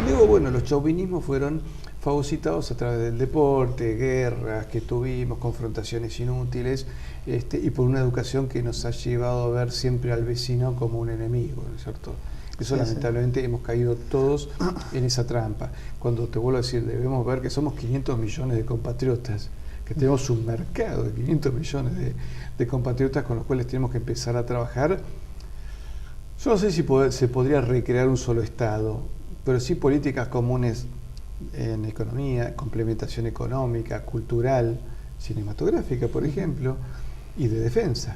Luego, bueno, los chauvinismos fueron fagocitados a través del deporte, guerras que tuvimos, confrontaciones inútiles, y por una educación que nos ha llevado a ver siempre al vecino como un enemigo, ¿no es cierto? Eso, sí, lamentablemente hemos caído todos en esa trampa. Cuando te vuelvo a decir, debemos ver que somos 500 millones de compatriotas, que tenemos un mercado de 500 millones de compatriotas con los cuales tenemos que empezar a trabajar. Yo no sé si se podría recrear un solo Estado, pero sí políticas comunes en economía, complementación económica, cultural, cinematográfica, por ejemplo, y de defensa.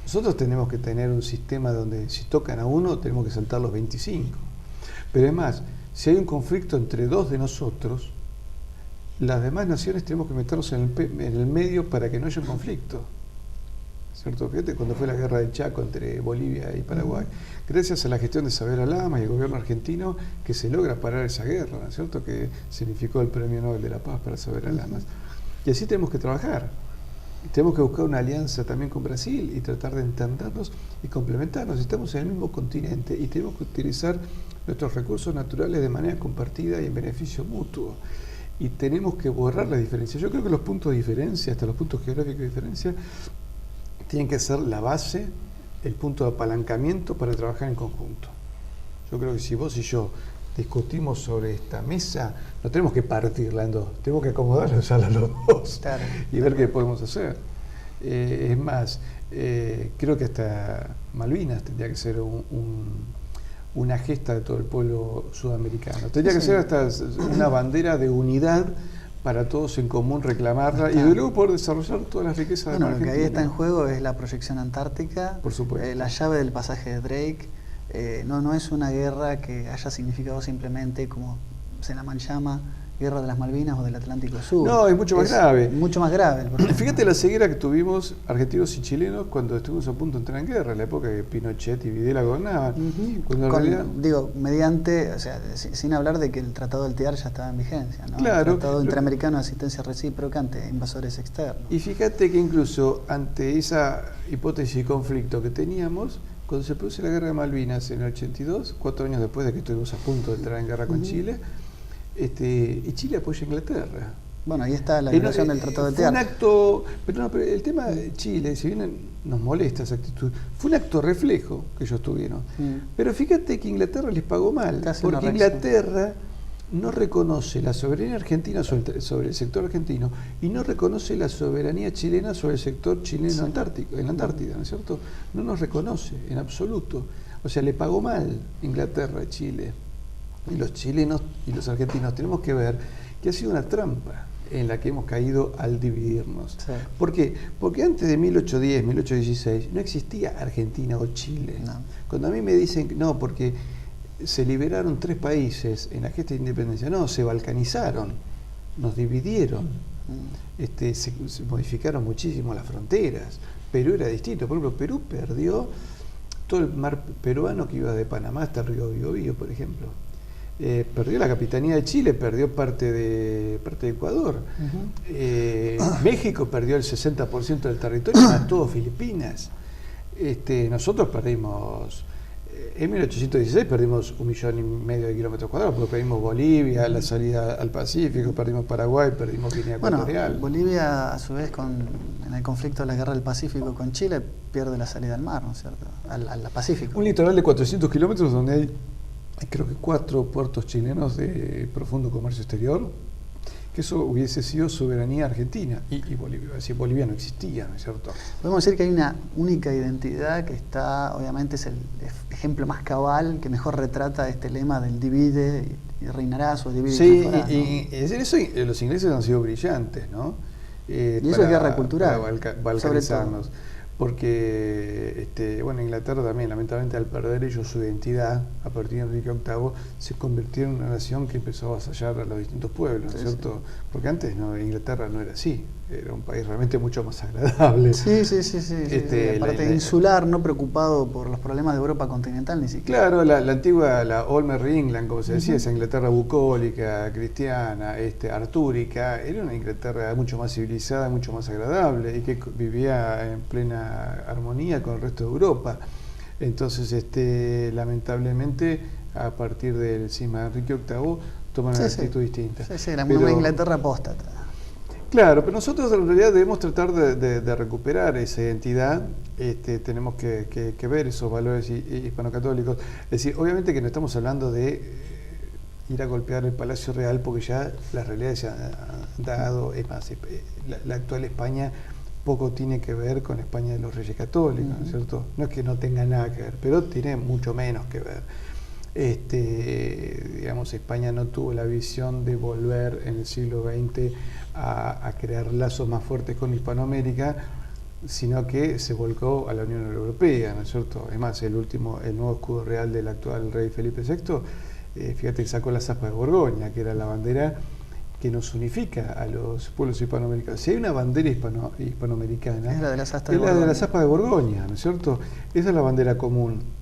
Nosotros tenemos que tener un sistema donde si tocan a uno, tenemos que saltar los 25. Pero además, si hay un conflicto entre dos de nosotros, las demás naciones tenemos que meternos en el medio para que no haya un conflicto. ¿Cierto? Fíjate cuando fue la guerra del Chaco entre Bolivia y Paraguay. Gracias a la gestión de Saavedra Lamas y el gobierno argentino que se logra parar esa guerra, ¿no es cierto? Que significó el Premio Nobel de la Paz para Saavedra Lamas. Y así tenemos que trabajar. Tenemos que buscar una alianza también con Brasil y tratar de entendernos y complementarnos. Estamos en el mismo continente y tenemos que utilizar nuestros recursos naturales de manera compartida y en beneficio mutuo. Y tenemos que borrar las diferencias. Yo creo que los puntos de diferencia, hasta los puntos geográficos de diferencia, tienen que ser la base, el punto de apalancamiento para trabajar en conjunto. Yo creo que si vos y yo discutimos sobre esta mesa, no tenemos que partirla en dos, tenemos que acomodarlos a los dos, claro, y ver qué podemos hacer. Es más, creo que hasta Malvinas tendría que ser una gesta de todo el pueblo sudamericano. Tendría que ser hasta una bandera de unidad para todos en común reclamarla y de luego poder desarrollar todas las riquezas de la Argentina. Lo que ahí está en juego es la proyección antártica, por supuesto, la llave del pasaje de Drake. No es una guerra que haya significado simplemente, como se la mal llama, guerra de las Malvinas o del Atlántico Sur. No, es mucho más grave. Mucho más grave. Fíjate la ceguera que tuvimos argentinos y chilenos cuando estuvimos a punto de entrar en guerra, en la época que Pinochet y Videla gobernaban. Mediante, o sea, sin hablar de que el Tratado del Tear ya estaba en vigencia, ¿no? Claro, el Tratado Interamericano de Asistencia Recíproca ante invasores externos. Y fíjate que incluso ante esa hipótesis de conflicto que teníamos, cuando se produce la guerra de Malvinas en el 82, 4 años después de que estuvimos a punto de entrar en guerra con Chile, y Chile apoya a Inglaterra. Bueno, ahí está la violación del Tratado del Tear. Fue un acto, pero el tema de Chile, si bien nos molesta esa actitud, fue un acto reflejo que ellos tuvieron. Pero fíjate que Inglaterra les pagó mal, porque Inglaterra no reconoce la soberanía argentina sobre el sector argentino y no reconoce la soberanía chilena sobre el sector chileno antártico, en la Antártida, ¿no es cierto? No nos reconoce en absoluto. O sea, le pagó mal Inglaterra a Chile. Y los chilenos y los argentinos tenemos que ver que ha sido una trampa en la que hemos caído al dividirnos. Sí. ¿Por qué? Porque antes de 1810, 1816 no existía Argentina o Chile. No. Cuando a mí me dicen no, porque se liberaron 3 países en la gesta de independencia, no, se balcanizaron, nos dividieron, se modificaron muchísimo las fronteras. Perú era distinto, por ejemplo, Perú perdió todo el mar peruano que iba de Panamá hasta el río Biobío, por ejemplo. Perdió la capitanía de Chile, perdió parte de Ecuador. México perdió el 60% del territorio, eran todo Filipinas. Nosotros perdimos, en 1816 perdimos 1,5 millones de kilómetros cuadrados, porque perdimos Bolivia, la salida al Pacífico, perdimos Paraguay, perdimos Guinea Ecuatorial. Bolivia, a su vez, en el conflicto de la guerra del Pacífico con Chile, pierde la salida al mar, ¿no es cierto? Al Pacífico. Un litoral de 400 kilómetros donde hay creo que 4 puertos chilenos de profundo comercio exterior, que eso hubiese sido soberanía argentina, y Bolivia, si Bolivia no existía, ¿no es cierto? Podemos decir que hay una única identidad que está, obviamente es el ejemplo más cabal, que mejor retrata este lema del divide y reinarás, o divide y triunfarás, ¿no? y en eso los ingleses han sido brillantes, ¿no? Y eso es guerra cultural, para balcanizarnos. Porque, bueno, Inglaterra también, lamentablemente, al perder ellos su identidad, a partir de Enrique VIII, se convirtió en una nación que empezó a avasallar a los distintos pueblos, ¿no es cierto? Porque antes Inglaterra no era así. era un país realmente mucho más agradable. Sí. Aparte insular, no preocupado por los problemas de Europa continental ni siquiera. Claro, la antigua, la Olmer England, como se decía, esa Inglaterra bucólica, cristiana, artúrica, era una Inglaterra mucho más civilizada, mucho más agradable y que vivía en plena armonía con el resto de Europa. Entonces, lamentablemente, a partir del cisma de Enrique VIII, toman una actitud distinta. Sí, una Inglaterra apóstata. Claro, pero nosotros en realidad debemos tratar de recuperar esa identidad, tenemos que ver esos valores hispanocatólicos. Es decir, obviamente que no estamos hablando de ir a golpear el Palacio Real porque ya las realidades se han dado, es más, la actual España poco tiene que ver con España de los Reyes Católicos, ¿no es cierto? No es que no tenga nada que ver, pero tiene mucho menos que ver. Digamos, España no tuvo la visión de volver en el siglo XX a crear lazos más fuertes con Hispanoamérica, sino que se volcó a la Unión Europea, ¿no es cierto? Es más, el nuevo escudo real del actual rey Felipe VI, fíjate que sacó la aspa de Borgoña, que era la bandera que nos unifica a los pueblos hispanoamericanos. Si hay una bandera hispanoamericana, es la de las aspas de Borgoña, ¿no es cierto? Esa es la bandera común.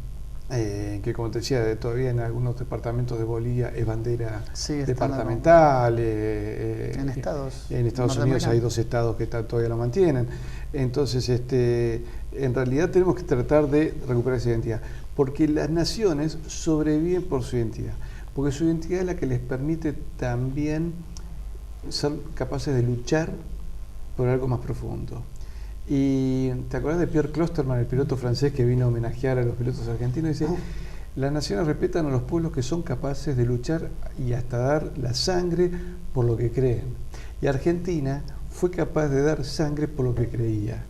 Que como te decía, todavía en algunos departamentos de Bolivia es bandera departamental. En Estados Unidos hay 2 estados que todavía lo mantienen. Entonces, en realidad tenemos que tratar de recuperar esa identidad, porque las naciones sobreviven por su identidad, porque su identidad es la que les permite también ser capaces de luchar por algo más profundo. Y ¿te acuerdas de Pierre Clostermann, el piloto francés que vino a homenajear a los pilotos argentinos? Dice, las naciones respetan a los pueblos que son capaces de luchar y hasta dar la sangre por lo que creen. Y Argentina fue capaz de dar sangre por lo que creía,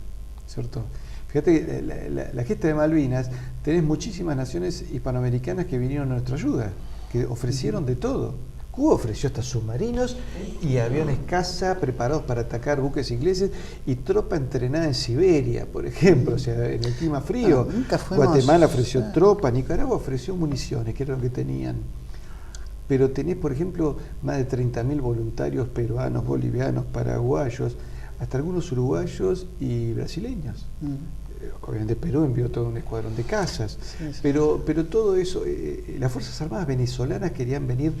¿cierto? Fíjate que la gesta de Malvinas, tenés muchísimas naciones hispanoamericanas que vinieron a nuestra ayuda, que ofrecieron de todo. Cuba ofreció hasta submarinos y aviones caza preparados para atacar buques ingleses y tropa entrenada en Siberia, por ejemplo, o sea, en el clima frío. Guatemala ofreció tropa, Nicaragua ofreció municiones, que era lo que tenían. Pero tenés, por ejemplo, más de 30.000 voluntarios peruanos, bolivianos, paraguayos, hasta algunos uruguayos y brasileños. Obviamente Perú envió todo un escuadrón de cazas, pero todo eso, las Fuerzas Armadas venezolanas querían venir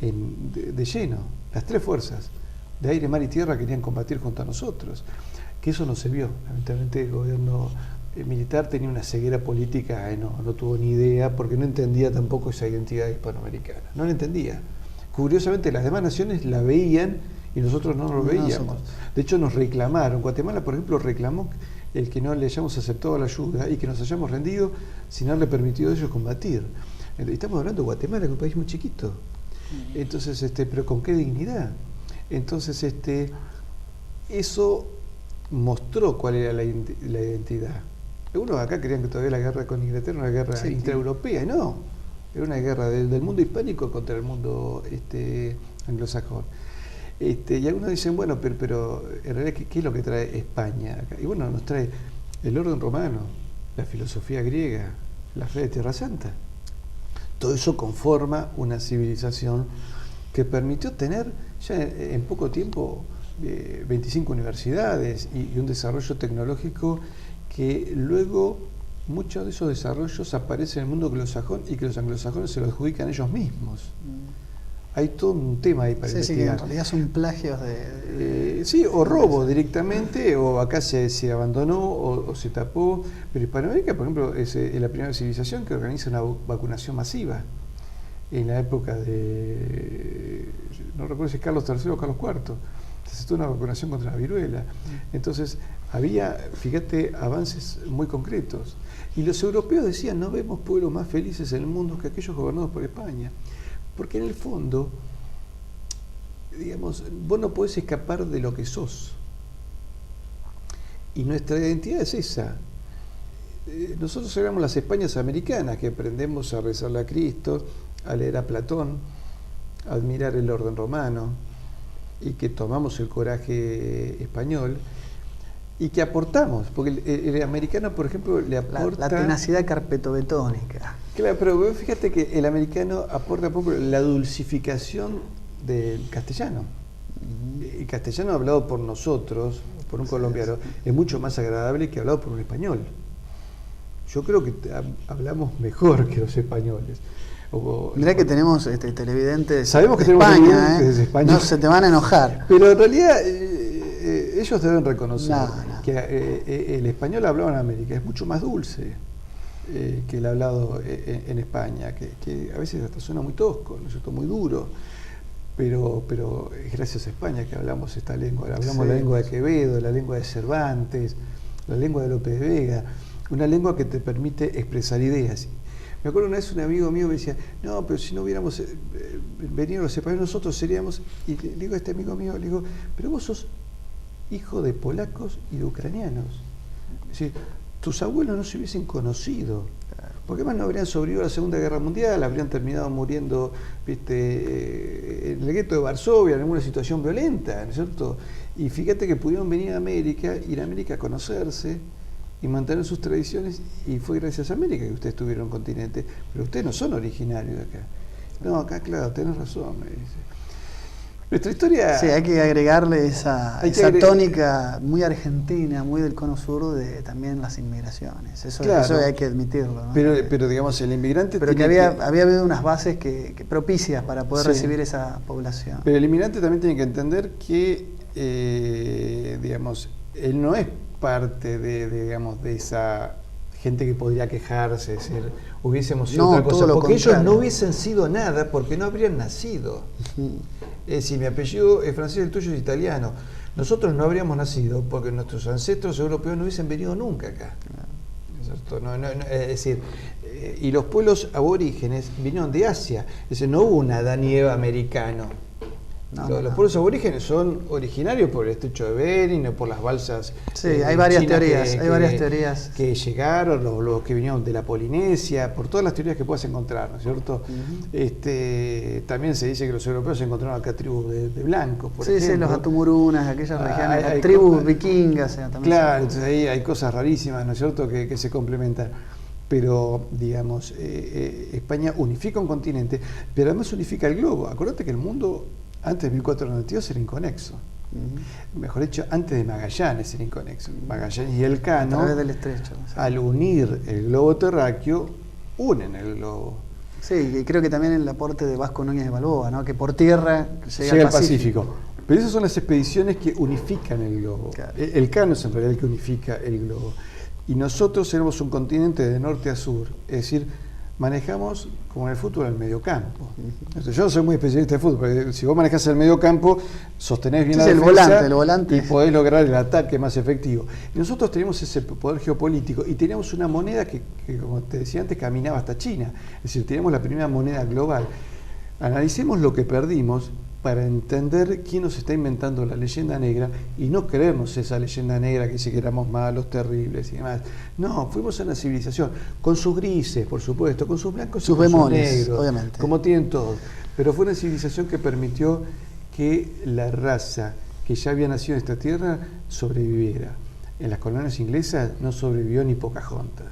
de lleno, las 3 fuerzas de aire, mar y tierra querían combatir junto a nosotros, que eso no se vio. Lamentablemente el gobierno militar tenía una ceguera política, no tuvo ni idea, porque no entendía tampoco esa identidad hispanoamericana, no la entendía. Curiosamente las demás naciones la veían y nosotros no lo veíamos. De hecho nos reclamaron, Guatemala por ejemplo reclamó el que no le hayamos aceptado la ayuda y que nos hayamos rendido sin haberle permitido a ellos combatir. Estamos hablando de Guatemala, que es un país muy chiquito. Entonces, pero ¿con qué dignidad? Entonces, eso mostró cuál era la identidad. Algunos acá creían que todavía la guerra con Inglaterra era una guerra intraeuropea, no. Era una guerra del mundo hispánico contra el mundo anglosajón. Y algunos dicen, bueno, pero en realidad, ¿qué es lo que trae España acá? Y bueno, nos trae el orden romano, la filosofía griega, la fe de Tierra Santa. Todo eso conforma una civilización que permitió tener ya en poco tiempo 25 universidades y un desarrollo tecnológico que luego muchos de esos desarrollos aparecen en el mundo anglosajón y que los anglosajones se lo adjudican ellos mismos. Hay todo un tema ahí para investigar. Sí, que en realidad son plagios sí, o robo directamente, o acá se abandonó o se tapó. Pero Hispanoamérica, por ejemplo, es la primera civilización que organiza una vacunación masiva. En la época de, no recuerdo si es Carlos III o Carlos IV, se hizo una vacunación contra la viruela. Entonces, había, fíjate, avances muy concretos. Y los europeos decían, no vemos pueblos más felices en el mundo que aquellos gobernados por España. Porque en el fondo, digamos, vos no podés escapar de lo que sos. Y nuestra identidad es esa. Nosotros éramos las Españas americanas, que aprendemos a rezarle a Cristo, a leer a Platón, a admirar el orden romano, y que tomamos el coraje español, y que aportamos, porque el americano, por ejemplo, le aporta... La tenacidad carpetobetónica. Claro, pero fíjate que el americano aporta, por ejemplo, la dulcificación del castellano. castellano hablado por nosotros, por un colombiano, es mucho más agradable que hablado por un español. Yo creo que hablamos mejor que los españoles. Mirá que tenemos televidentes sabemos que de tenemos España, televidentes de España. No se te van a enojar. Pero en realidad ellos deben reconocer No. que el español hablado en América es mucho más dulce que el hablado en España, que a veces hasta suena muy tosco, ¿no es cierto? Muy duro. Pero es gracias a España que hablamos esta lengua. Hablamos la lengua de Quevedo, la lengua de Cervantes, la lengua de Lope de Vega, una lengua que te permite expresar ideas. Me acuerdo una vez un amigo mío me decía, no, pero si no hubiéramos venido los españoles, nosotros seríamos, y le digo a este amigo mío, le digo, pero vos sos hijo de polacos y de ucranianos. Es decir, tus abuelos no se hubiesen conocido, porque además no habrían sobrevivido a la Segunda Guerra Mundial, habrían terminado muriendo, ¿viste? En el gueto de Varsovia, en alguna situación violenta, ¿no es cierto? Y fíjate que pudieron venir a América, ir a América a conocerse y mantener sus tradiciones, y fue gracias a América que ustedes tuvieron un continente. Pero ustedes no son originarios de acá. No, acá, claro, tenés razón, me dice. Nuestra historia... Sí, hay que agregarle esa tónica muy argentina, muy del cono sur, de también las inmigraciones. Eso hay que admitirlo, ¿no? Pero digamos, el inmigrante... Pero que había habido unas bases que propicias para poder recibir esa población. Pero el inmigrante también tiene que entender que, digamos, él no es parte digamos, de esa gente que podría quejarse, es decir, hubiésemos sido otra cosa, porque ellos no hubiesen sido nada, porque no habrían nacido. Es decir, mi apellido es francés, el tuyo es italiano. Nosotros no habríamos nacido porque nuestros ancestros europeos no hubiesen venido nunca acá. Es decir, y los pueblos aborígenes vinieron de Asia, es decir, no hubo un Adán y Eva americano. Los pueblos aborígenes son originarios por el estrecho de Bering o por las balsas. Sí, hay varias teorías. Que llegaron, los que vinieron de la Polinesia, por todas las teorías que puedas encontrar, ¿no es cierto? También se dice que los europeos encontraron acá tribus de blancos, por ejemplo. Sí, los Atumurunas, aquellas regiones, las tribus vikingas. Claro, entonces ahí hay cosas rarísimas, ¿no es cierto?, que se complementan. Pero, digamos, España unifica un continente, pero además unifica el globo. Acuérdate que el mundo... Antes de 1492 era inconexo. Mejor dicho, antes de Magallanes era inconexo. Magallanes y Elcano, a través del estrecho, al unir el globo terráqueo, unen el globo. Sí, y creo que también el aporte de Vasco Núñez de Balboa, ¿no? Que por tierra llega al Pacífico. Pero esas son las expediciones que unifican el globo. Claro. Elcano es en realidad el que unifica el globo. Y nosotros tenemos un continente de norte a sur, es decir, manejamos, como en el fútbol, el mediocampo. Yo no soy muy especialista de fútbol, pero si vos manejás el mediocampo, sostenés bien la defensa el volante. Y podés lograr el ataque más efectivo. Y nosotros tenemos ese poder geopolítico y teníamos una moneda que, como te decía antes, caminaba hasta China. Es decir, teníamos la primera moneda global. Analicemos lo que perdimos para entender quién nos está inventando la leyenda negra y no creernos esa leyenda negra que dice que éramos malos, terribles y demás. No, fuimos a una civilización con sus grises, por supuesto, con sus blancos y con sus negros, obviamente, como tienen todos. Pero fue una civilización que permitió que la raza que ya había nacido en esta tierra sobreviviera. En las colonias inglesas no sobrevivió ni Pocahontas.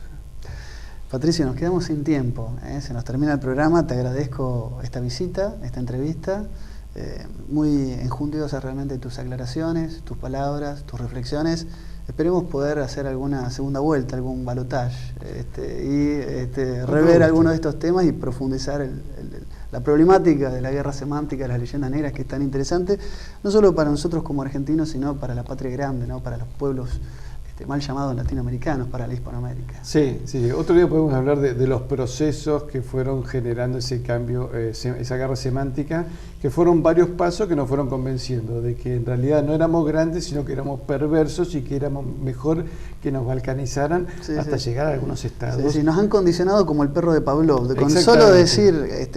Patricio, nos quedamos sin tiempo, se nos termina el programa. Te agradezco esta visita, esta entrevista. Muy enjundiosa realmente tus aclaraciones, tus palabras, tus reflexiones. Esperemos poder hacer alguna segunda vuelta, algún balotage, rever algunos de estos temas y profundizar la problemática de la guerra semántica, de las leyendas negras, que es tan interesante, no solo para nosotros como argentinos, sino para la patria grande, ¿no? Para los pueblos mal llamados latinoamericanos, para la Hispanoamérica. Sí, otro día podemos hablar de los procesos que fueron generando ese cambio, esa guerra semántica, que fueron varios pasos que nos fueron convenciendo de que en realidad no éramos grandes, sino que éramos perversos y que éramos mejor que nos balcanizaran hasta llegar a algunos estados. Nos han condicionado como el perro de Pavlov, con solo decir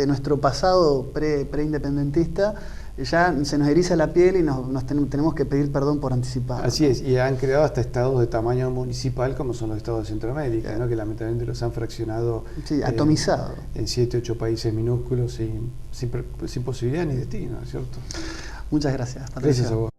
nuestro pasado pre-independentista, ya se nos eriza la piel y tenemos que pedir perdón por anticipado. Así es, y han creado hasta estados de tamaño municipal como son los estados de Centroamérica, ¿no? Que lamentablemente los han fraccionado, atomizado en 7, 8 países minúsculos sin posibilidad ni destino, ¿cierto? Muchas gracias, Patricio. Gracias a vos.